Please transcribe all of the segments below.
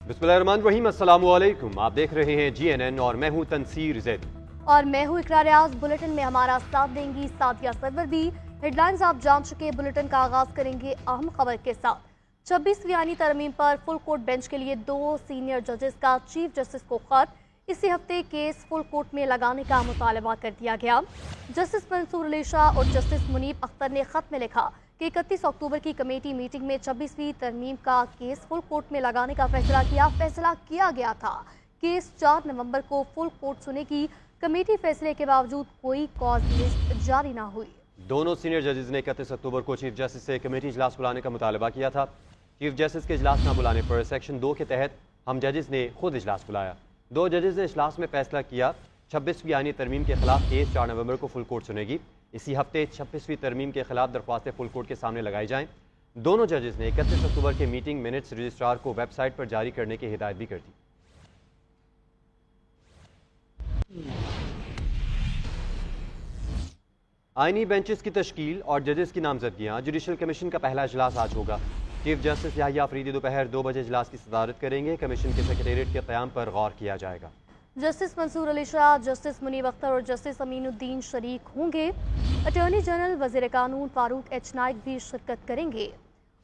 बिस्मिल्लाहिर्रहमानिर्रहीम, अस्सलाम वालेकुम। आप देख रहे हैं GNN और मैं हूं तनसीर ज़ैद और मैं हूं इकरार रियाज। बुलेटिन में हमारा साथ देंगी सादिया सरवर भी। हेडलाइंस आप जान चुके। बुलेटिन का आगाज करेंगे अहम खबर के साथ। 26वीं आईनी तरमीम पर फुल कोर्ट बेंच के लिए 2 सीनियर जजेस का चीफ जस्टिस को खत। इसी हफ्ते केस फुल कोर्ट में लगाने का मुतालबा कर दिया गया। जस्टिस मंसूर अली शाह और जस्टिस मुनीब अख्तर ने खत में लिखा कि 31 अक्टूबर की कमेटी मीटिंग में 26वीं तरमीम का केस फुल कोर्ट में लगाने का फैसला किया गया था। केस 4 नवंबर को फुल कोर्ट सुनेगी। कमेटी फैसले के बावजूद कोई कॉज लिस्ट जारी ना हुई। दोनों सीनियर जजेस ने 31 अक्टूबर को चीफ जस्टिस से कमेटी इजलास बुलाने का मुतालबा किया था। चीफ जस्टिस के इजलास न बुलाने पर सेक्शन 2 के तहत हम जजेस ने खुद इजलास बुलाया। 2 जजेस ने इजलास में फैसला किया 26वीं आईनी तरमीम के खिलाफ केस 4 नवंबर को फुल कोर्ट सुनेगी। इसी हफ्ते 26वीं तरमीम के खिलाफ दरख्वास्तें फुल कोर्ट के सामने लगाई जाएं। दोनों जजेस ने 31 अक्टूबर के मीटिंग मिनट्स रजिस्ट्रार को वेबसाइट पर जारी करने की हिदायत भी कर दी। आईनी बेंचेस की तश्कील और जजेस की नामजदगियां। जुडिशल कमीशन का पहला इजलास आज होगा। चीफ जस्टिस याहिया अफरीदी दोपहर 2 बजे इजलास की सदारत करेंगे। कमीशन के सेक्रेटेरिएट के क़याम पर गौर किया जाएगा। जस्टिस मंसूर अली शाह, जस्टिस मुनीब अख्तर और जस्टिस अमीनुद्दीन शरीक होंगे। अटॉर्नी जनरल वज़ीर कानून फारूक एच नाइक भी शिरकत करेंगे।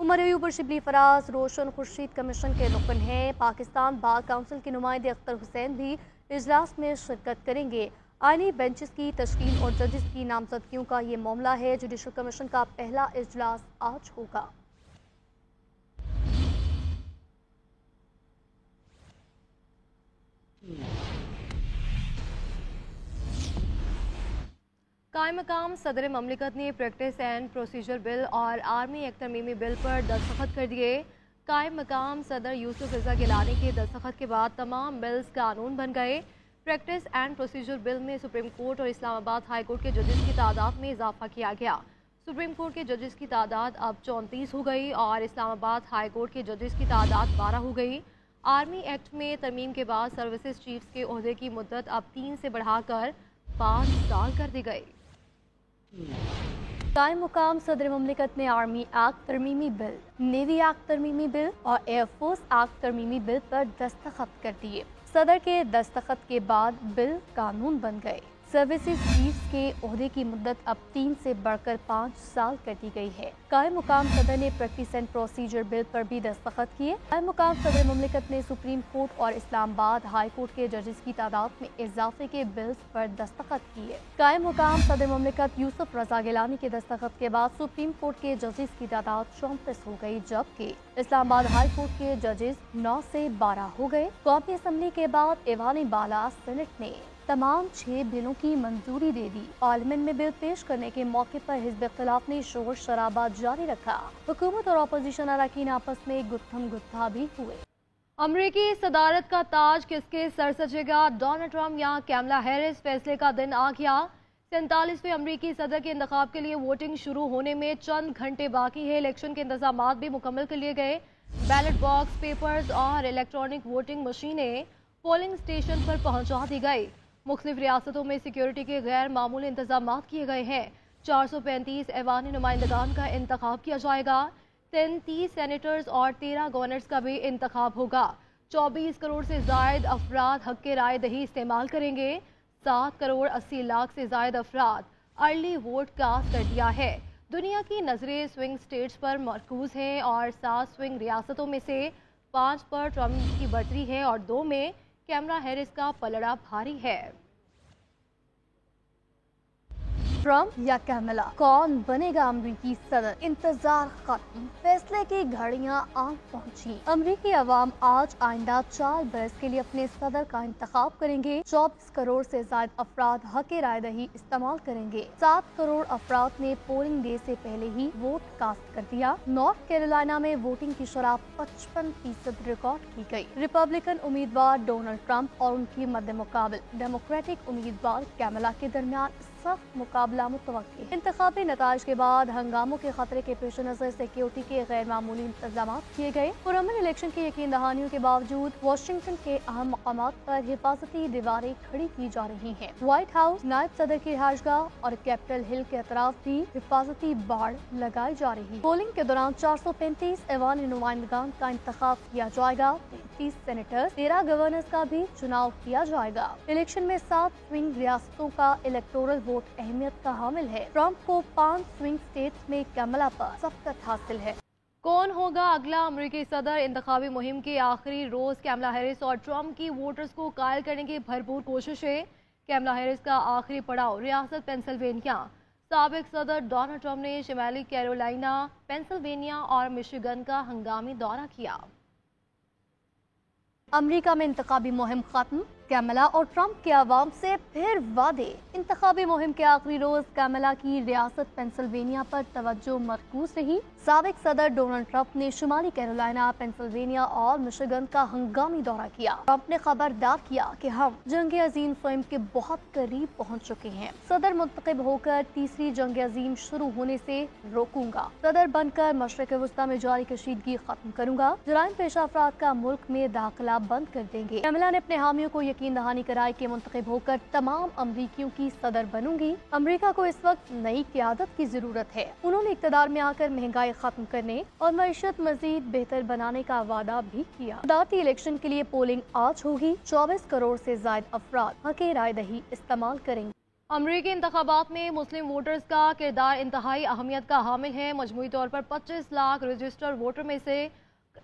उमर अयूब और शिबली फराज रोशन खुर्शीद कमीशन के रुकन हैं। पाकिस्तान बार काउंसिल के नुमाइंदे अख्तर हुसैन भी इजलास में शिरकत करेंगे। आईनी बेंचेस की तश्कील और जजेस की नामजदगियों का ये मामला है। जुडिशल कमीशन का पहला इजलास आज होगा। कायम मकाम सदर ममलिकत ने प्रैक्टिस एंड प्रोसीजर बिल और आर्मी एक्ट तरमीमी बिल पर दस्तखत कर दिए। कायम मकाम सदर यूसुफ रजा गिलानी के दस्तखत के बाद तमाम बिल्स कानून बन गए। प्रैक्टिस एंड प्रोसीजर बिल में सुप्रीम कोर्ट और इस्लामाबाद हाई कोर्ट के जजेस की तादाद में इजाफा किया गया। सुप्रीम कोर्ट के जजेस की तादाद अब 34 हो गई और इस्लामाबाद हाई कोर्ट के जजेस की तादाद 12 हो गई। आर्मी एक्ट में तरमीम के बाद सर्विसेज चीफ्स के ओहदे की मुद्दत अब 3 से बढ़ाकर 5 साल कर दी गई। कायम मुकाम सदर ममलिकत ने आर्मी एक्ट तरमीमी बिल, नेवी एक्ट तरमीमी बिल और एयरफोर्स एक्ट तरमीमी बिल पर दस्तखत कर दिए। सदर के दस्तखत के बाद बिल कानून बन गए। सर्विसेज चीफ्स के ओहदे की मुद्दत अब 3 से बढ़कर 5 साल कर दी गई है। कायम मुकाम सदर ने प्रैक्टिस एंड प्रोसीजर बिल पर भी दस्तखत किए। कायम मुकाम सदर ममलिकत ने सुप्रीम कोर्ट और इस्लामाबाद हाई कोर्ट के जजेस की तादाद में इजाफे के बिल्स पर दस्तखत किए। कायम मुकाम सदर ममलिकत यूसुफ रजा गिलानी के दस्तखत के बाद सुप्रीम कोर्ट के जजेस की तादाद 34 हो गई, जबकि इस्लामाबाद हाई कोर्ट के जजेस 9 से 12 हो गए। कौमी असम्बली के बाद ऐवान बाला सेनेट ने तमाम 6 बिलों की मंजूरी दे दी। पार्लियामेंट में बिल पेश करने के मौके पर हिज़्ब इख्तिलाफ ने शोर शराबा जारी रखा। हुकूमत और अपोजिशन अरकान आपस में गुत्थम गुत्था भी हुए। अमरीकी सदारत का ताज किसके सर सजेगा? डोनाल्ड ट्रंप या कैमला हैरिस? फैसले का दिन आ गया। 47वें अमरीकी सदर के इंतखाब के लिए वोटिंग शुरू होने में चंद घंटे बाकी है। इलेक्शन के इंतजामात भी मुकम्मल कर लिए गए। बैलेट बॉक्स, पेपर्स और इलेक्ट्रॉनिक वोटिंग मशीनें पोलिंग स्टेशन पर पहुंचा दी गई। मुख्तलिफ रियासतों में सिक्योरिटी के गैर मामूली इंतजाम किए गए हैं। 435 ऐवानी नुमाइंदगान का इंतखाब किया जाएगा। 33 सेनेटर्स और 13 गवर्नर्स का भी इंतखाब होगा। 24 करोड़ से जायद अफराद हक के राय दही इस्तेमाल करेंगे। 7 करोड़ 80 लाख से जायद अफराद अर्ली वोट कास्ट कर दिया है। दुनिया की नजरें स्विंग स्टेट्स पर मरकूज हैं और 7 स्विंग रियासतों में से 5 पर ट्रंप की बढ़तरी है और 2 में कैमला हैरिस का पलड़ा भारी है। ट्रंप या कैमला, कौन बनेगा अमरीकी सदर? इंतजार खत्म, फैसले की घड़ियां आ पहुंची। अमरीकी अवाम आज आइंदा 4 बरस के लिए अपने सदर का इंतखाब करेंगे। 24 करोड़ से ज्यादा अफराद हक राय दही इस्तेमाल करेंगे। 7 करोड़ अफराद ने पोलिंग डे से पहले ही वोट कास्ट कर दिया। नॉर्थ कैरोलिना में वोटिंग की शरह 55% रिकॉर्ड की गई। रिपब्लिकन उम्मीदवार डोनाल्ड ट्रंप और उनकी मद्दे मुकाबिल डेमोक्रेटिक उम्मीदवार कैमला के दरमियान सख्त मुकाबला मुतवक्की। इंतखाबी नताइज के बाद हंगामों के खतरे के पेश नजर सिक्योरिटी के गैर मामूली इंतजाम किए गए। पुरअमन इलेक्शन की यकीन दहानियों के बावजूद वाशिंगटन के अहम मकामात पर हिफाजती दीवारें खड़ी की जा रही हैं। व्हाइट हाउस, नायब सदर की रिहाइशगाह और कैपिटल हिल के अतराफ भी हिफाजती बाड़ लगाई जा रही है। पोलिंग के दौरान 435 ऐवान नुमाइंदगान का इंतखाब किया जाएगा। 33 सेनेटर्स, 13 गवर्नर्स का भी चुनाव किया जाएगा। इलेक्शन में 7 स्विंग रियासतों का इलेक्टोरल वोट अहमियत का हामिल है। ट्रंप को 5 स्विंग स्टेट्स में कमला पर सबकत हासिल है। कौन होगा अगला अमेरिकी सदर? इंतखाबी मुहिम के आखिरी रोज कैमला हैरिस और ट्रंप की वोटर्स को कायल करने की भरपूर कोशिशें। कैमला हैरिस का आखिरी पड़ाव रियासत पेंसिल्वेनिया। साबिक सदर डोनाल्ड ट्रंप ने शिमाली कैरोलिना, पेंसिल्वेनिया और मिशिगन का हंगामी दौरा किया। अमेरिका में इंतखाबी मुहिम खत्म, कैमला और ट्रंप के आवाम से फिर वादे। इंतखाबी मुहिम के आखिरी रोज कैमला की रियासत पेंसिल्वेनिया पर तवज्जो मरकूज रही। साबिक सदर डोनाल्ड ट्रंप ने शुमाली कैरोलिना, पेंसिल्वेनिया और मिशिगन का हंगामी दौरा किया। ट्रंप ने खबरदार किया कि हम जंग अजीम फिल्म के बहुत करीब पहुंच चुके हैं। सदर मुंतखब होकर तीसरी जंग अजीम शुरू होने से रोकूंगा। सदर बनकर मशरक़ वस्ता में जारी कशीदगी खत्म करूंगा। जराइम पेशा अफराद का मुल्क में दाखिला बंद कर देंगे। कैमला ने अपने हामियों को यकीन दहानी कराई कि मुंतखब होकर तमाम अमरीकियों की सदर बनूंगी। अमेरिका को इस वक्त नई क़यादत की जरूरत है। उन्होंने इक़्तिदार में आकर महंगाई खत्म करने और मईशत मजीद बेहतर बनाने का वादा भी किया। सदारती इलेक्शन के लिए पोलिंग आज होगी। 24 करोड़ से ज्यादा अफराद हक़ राय दही इस्तेमाल करेंगे। अमरीकी इंतखाबात में मुस्लिम वोटर्स का किरदार इंतहाई अहमियत का हामिल है। मजमूई तौर पर 25 लाख रजिस्टर्ड वोटर में से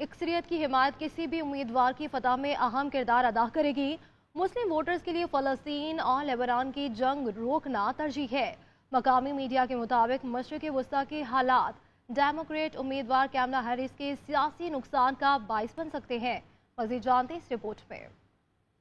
अक्सरियत की हिमायत किसी भी उम्मीदवार की फतह में अहम किरदार अदा करेगी। मुस्लिम वोटर्स के लिए फ़लस्तीन और लेबनान की जंग रोकना तरजीह है। मकामी मीडिया के मुताबिक मशरिक़ वस्ता के हालात डेमोक्रेट उम्मीदवार कैमला हैरिस के सियासी नुकसान का बाइस बन सकते हैं। मज़ीद जानते इस रिपोर्ट में।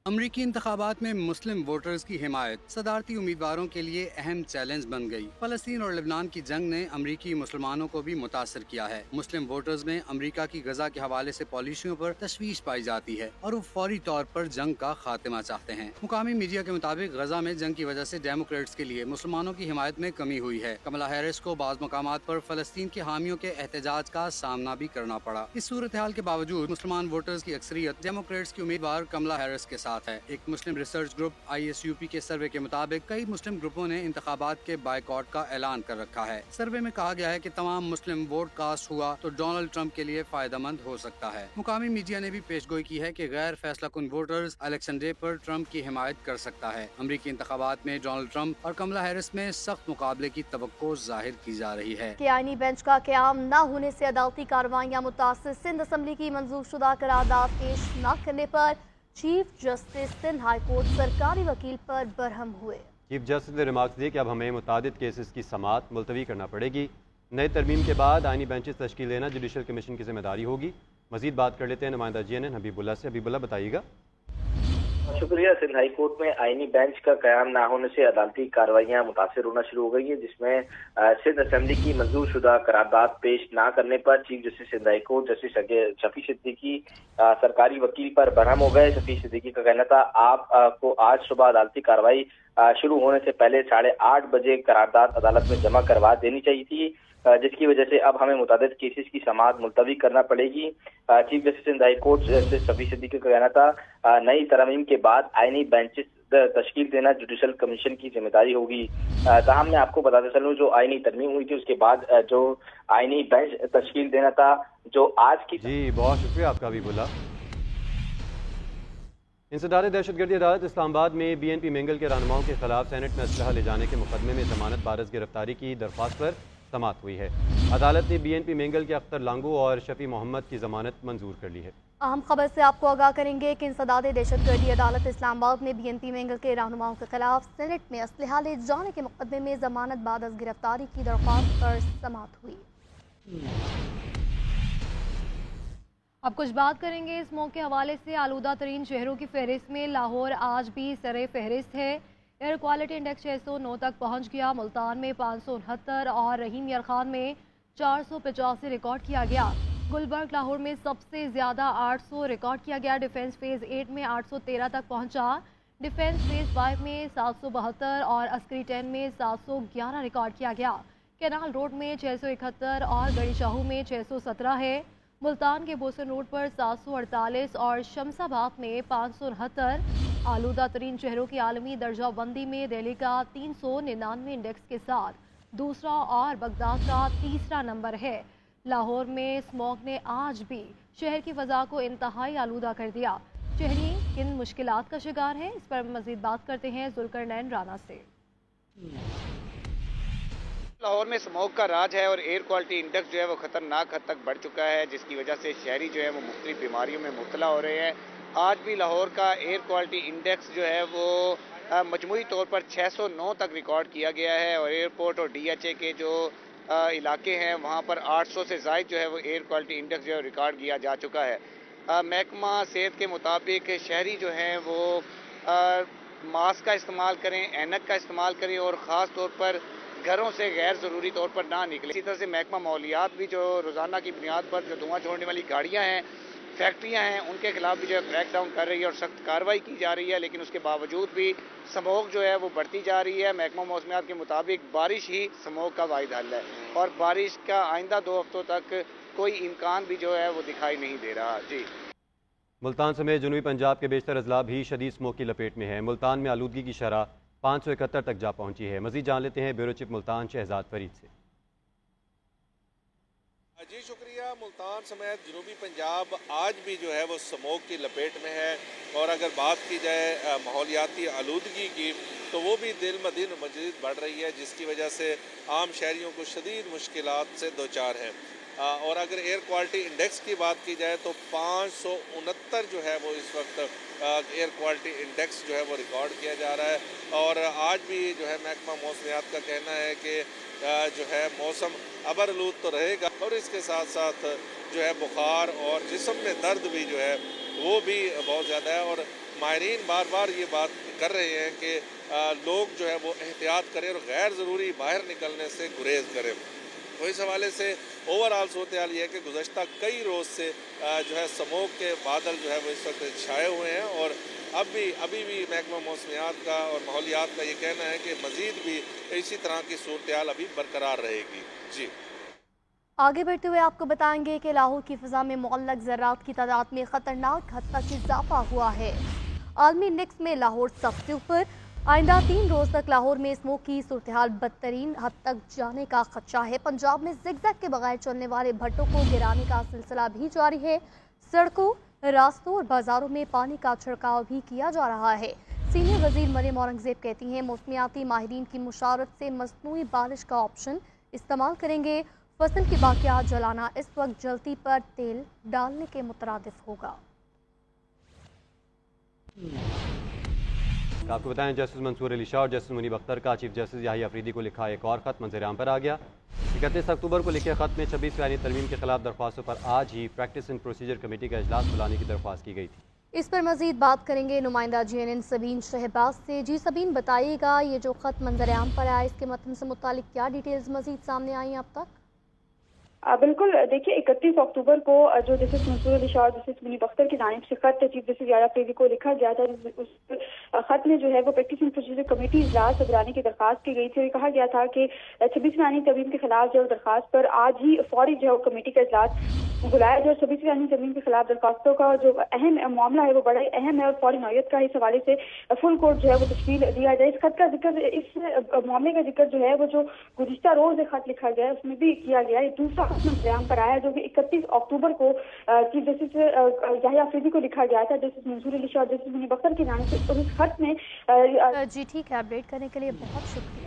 अमरीकी इंतखाबात में मुस्लिम वोटर्स की हिमायत सदारती उम्मीदवारों के लिए अहम चैलेंज बन गई। फलस्तीन और लेबनान की जंग ने अमरीकी मुसलमानों को भी मुतासर किया है। मुस्लिम वोटर्स में अमरीका की गजा के हवाले से पॉलिसियों पर तशवीश पाई जाती है और वो फौरी तौर पर जंग का खात्मा चाहते हैं। मुकामी मीडिया के मुताबिक गजा में जंग की वजह से डेमोक्रेट्स के लिए मुसलमानों की हिमायत में कमी हुई है। कमला हैरिस को बाज़ मकामात पर फलस्तीन के हामियों के एहतजाज का सामना भी करना पड़ा। इस सूरत हाल के बावजूद मुसलमान वोटर्स की अक्सरियत डेमोक्रेट्स की उम्मीदवार कमला हैरिस के साथ है। एक मुस्लिम रिसर्च ग्रुप ISUP के सर्वे के मुताबिक कई मुस्लिम ग्रुपों ने इंतखाबात के बायकॉट का ऐलान कर रखा है। सर्वे में कहा गया है कि तमाम मुस्लिम वोट कास्ट हुआ तो डोनाल्ड ट्रंप के लिए फायदेमंद हो सकता है। मुकामी मीडिया ने भी पेशगोई की है कि गैर फैसला कुन वोटर्स इलेक्शन डे पर ट्रंप की हिमायत कर सकता है। अमरीकी इंतखाबात में डोनाल्ड ट्रंप और कमला हैरिस में सख्त मुकाबले की तवक्को जाहिर की जा रही है। कि आईनी बेंच का क़याम न होने से अदालती कार्रवाइयाँ मुतासिर। सिंध असम्बली की मंजूर शुदा करारदाद पेश न करने पर chief justice Sindh high court सरकारी वकील पर बरहम हुए। चीफ जस्टिस ने रिमार्क्स दिए कि अब हमें मुतादिद केसेस की समाअत मुलतवी करना पड़ेगी। नए तरमीम के बाद आइनी बेंचेस तश्कील देना जुडिशल कमीशन की जिम्मेदारी होगी। मजीद बात कर लेते हैं नुमाइंदा GNN हबीबुल्ला से। हबीबुल्ला बताइएगा। शुक्रिया। सिंध हाई कोर्ट में आईनी बेंच का कयाम न होने से अदालती कार्रवाइयां मुतासिर होना शुरू हो गई है, जिसमें सिंध असेंबली की मंजूर शुदा करारदाद पेश न करने पर chief justice Sindh high court justice Shafi Siddiqui सरकारी वकील पर बरहम हो गए। शफी सिद्दीकी का कहना था आपको आज सुबह अदालती कार्रवाई शुरू होने से पहले 8:30 बजे करारदाद अदालत में जमा करवा देनी चाहिए थी, जिसकी वजह से अब हमें मुतादिद केसेस की समाअत मुलतवी करना पड़ेगी। Chief justice Sindh high court justice Shafi Siddiqui का कहना था नई तरमीम के बाद आईनी बेंचेस तश्कील देना जुडिशल कमीशन की जिम्मेदारी होगी। ताहम मैं आपको बताते चलूँ जो आईनी तरमीम हुई थी उसके बाद जो आईनी बेंच तश्कील देना था जो आज की। जी बहुत शुक्रिया आपका हबीबुल्ला। इंसदाद दहशतगर्दी अदालत इस्लामाबाद में BNP मिंगल के रहनुमाओं के खिलाफ सेनेट में असलहा ले जाने के मुकदमे में जमानत बारस गिरफ्तारी की दरख्वास्त पर समाअत हुई है। अदालत ने BNP मिंगल के अख्तर लांगो और शफी मोहम्मद की जमानत मंजूर कर ली है। अहम खबर से आपको आगाह करेंगे कि इंसदाद दहशतगर्दी अदालत इस्लामाबाद में BNP मिंगल के रहनुमाओं के खिलाफ सेनेट में असलहा ले जाने के मुकदमे में जमानत बारस गिरफ्तारी की दरख्वास्त पर समाअत हुई। अब कुछ बात करेंगे इस मौके के हवाले से। आलूदा तरीन शहरों की फहरिस्त में लाहौर आज भी सरे फहरिस्त है। एयर क्वालिटी इंडेक्स 609 तक पहुंच गया। मुल्तान में 569 और रहीम यार खान में 485 रिकॉर्ड किया गया। गुलबर्ग लाहौर में सबसे ज्यादा 800 रिकॉर्ड किया गया। डिफेंस फेज 8 में 813 तक पहुंचा। डिफेंस फेज 5 में 772 और अस्करी 10 में 711 रिकॉर्ड किया गया। कैनाल रोड में 671 और गड़ी चाहू में 617 है। मुल्तान के बोसन रोड पर 748 और शमसाबाद में 569। आलूदा तरीन शहरों की आलमी दर्जा बंदी में दिल्ली का 399 इंडेक्स के साथ दूसरा और बगदाद का तीसरा नंबर है। लाहौर में स्मॉग ने आज भी शहर की फ़ज़ा को इंतहाई आलूदा कर दिया। शहरी किन मुश्किलात का शिकार हैं, इस पर मज़ीद बात करते हैं जुल्करनैन राना से। लाहौर में स्मोक का राज है और एयर क्वालिटी इंडेक्स जो है वो खतरनाक हद तक बढ़ चुका है, जिसकी वजह से शहरी जो है वो मुख्तलिफ बीमारियों में मुब्तला हो रहे हैं। आज भी लाहौर का एयर क्वालिटी इंडेक्स जो है वो मजमूई तौर पर 609 तक रिकॉर्ड किया गया है और एयरपोर्ट और DHA के जो इलाके हैं वहाँ पर 800 से ज़ायद जो है वो एयर क्वालिटी इंडेक्स जो है रिकॉर्ड किया जा चुका है। महकमा सेहत के मुताबिक शहरी जो हैं वो मास्क का इस्तेमाल करें, ऐनक का इस्तेमाल करें और ख़ास तौर पर घरों से गैर ज़रूरी तौर पर ना निकले। इसी तरह से महकमा माहौलियात भी जो रोज़ाना की बुनियाद पर जो धुआं छोड़ने वाली गाड़ियाँ हैं, फैक्ट्रियाँ हैं, उनके खिलाफ भी जो है क्रैक डाउन कर रही है और सख्त कार्रवाई की जा रही है, लेकिन उसके बावजूद भी स्मोक जो है वो बढ़ती जा रही है। महकमा मौसमियात के मुताबिक बारिश ही स्मोक का वाहिद हल है और बारिश का आइंदा 2 हफ्तों तक कोई इम्कान भी जो है वो दिखाई नहीं दे रहा। जी, मुल्तान समेत जनूबी पंजाब के बेशतर अजला भी शदीद स्मोक की लपेट में है। मुल्तान में आलूदगी की शरह 571 तक जा पहुंची है। मजीद जान लेते हैं ब्यूरो चीफ मुल्तान शहजाद फरीद से। जी शुक्रिया। मुल्तान समेत जनूबी पंजाब आज भी जो है वो स्मोक की लपेट में है और अगर बात की जाए माहौलियाती आलूदगी की तो वो भी दिन ब दिन मज़ीद बढ़ रही है, जिसकी वजह से आम शहरियों को शदीद मुश्किलात से दो चार हैं। और अगर एयर क्वालिटी इंडेक्स की बात की जाए तो 569 जो है वो इस वक्त एयर क्वालिटी इंडेक्स जो है वो रिकॉर्ड किया जा रहा है। और आज भी जो है महकमा मौसमियात का कहना है कि जो है मौसम अबरआलूद तो रहेगा और इसके साथ साथ जो है बुखार और जिस्म में दर्द भी जो है वो भी बहुत ज़्यादा है। और माहिरीन बार बार ये बात कर रहे हैं कि लोग जो है वो एहतियात करें और गैर ज़रूरी बाहर निकलने से गुरेज करें। तो इस हवाले से ओवरऑल सूरत हाल ये है कि गुज़श्ता कई रोज़ से जो है स्मोक के बादल जो है वो इस वक्त छाए हुए हैं और अभी भी महकमा मौसमियात का और माहौलियात का ये कहना है कि मज़ीद भी इसी तरह की सूरत हाल अभी बरकरार रहेगी। जी, आगे बढ़ते हुए आपको बताएंगे कि लाहौर की फ़ज़ा में मुअल्लक़ ज़र्रात की तादाद में ख़तरनाक हद तक इजाफा हुआ है। आलमी इंडेक्स में लाहौर सबसे ऊपर। आइंदा 3 रोज़ तक लाहौर में स्मोक की सूरत हाल बदतरीन हद तक जाने का खदशा है। पंजाब में ज़िगज़ैग के बगैर चलने वाले भट्टों को गिराने का सिलसिला भी जारी है। सड़कों, रास्तों और बाजारों में पानी का छिड़काव भी किया जा रहा है। सीनियर वज़ीर मरियम औरंगज़ेब कहती हैं मौसमियाती माहिरीन की मुशावरत से मसनूई बारिश का ऑप्शन इस्तेमाल करेंगे। फसल की बाक़ियात जलाना इस वक्त जलती पर तेल डालने के मुतरादिफ होगा। आपको बताएं जस्टिस मंसूर अली शाह और जस्टिस मुनीब अख्तर का चीफ जस्टिस याहिया अफरीदी को लिखा एक और ख़त मंज़र-ए-आम पर आ गया। 31 अक्टूबर को लिखे ख़त में 26 फ़ियानी तरमीम के खिलाफ दरख्वास्तों पर आज ही प्रैक्टिस एंड प्रोसीजर कमेटी का इजलास बुलाने की दरख्वास्त की गई थी। इस पर मजीद बात करेंगे नुमाइंदा GNN सबीन शहबाज से। जी सबीन, बताइएगा ये जो ख़त मंज़र-ए-आम पर आया इसके मतन से मुतालिक क्या डिटेल्स मजीद सामने आई अब तक? बिल्कुल, देखिए 31 अक्टूबर को जो जस्टिस मंसूर अली शाह और जस्टिस मुनीब अख्तर की जानिब से खत चीफ जस्टिस याहिया अफरीदी को लिखा गया था। उस खत में जो है वो प्रैक्टिस एंड प्रोसीजर कमेटी इजलास बुलाने की दरख्वास्त की गई थी। कहा गया था कि 26 फ़ियानी तरमीम के खिलाफ जो दरख्वास्त पर आज ही फौरी जो है वो कमेटी का इजलास बुलाया जाए। 26 फ़ियानी तरमीम के खिलाफ दरख्वास्तों का जो अहम मामला है वो बड़ा ही अहम है और फौरी नौयत का इस हवाले से फुल कोर्ट जो है वो तशकील दिया जाए। इस खत का जिक्र, इस मामले का जिक्र जो है वो जो गुज़िश्ता रोज़ खत लिखा गया है उसमें भी किया गया है। दूसरा मंज़र-ए-आम पर आया जो कि 31 अक्टूबर को चीफ जस्टिस याहिया अफरीदी को लिखा गया था जस्टिस मंसूर अली शाह और जस्टिस मुनीब अख्तर की जानिब से। उस खत में जी ठीक है, अपडेट करने के लिए बहुत शुक्रिया।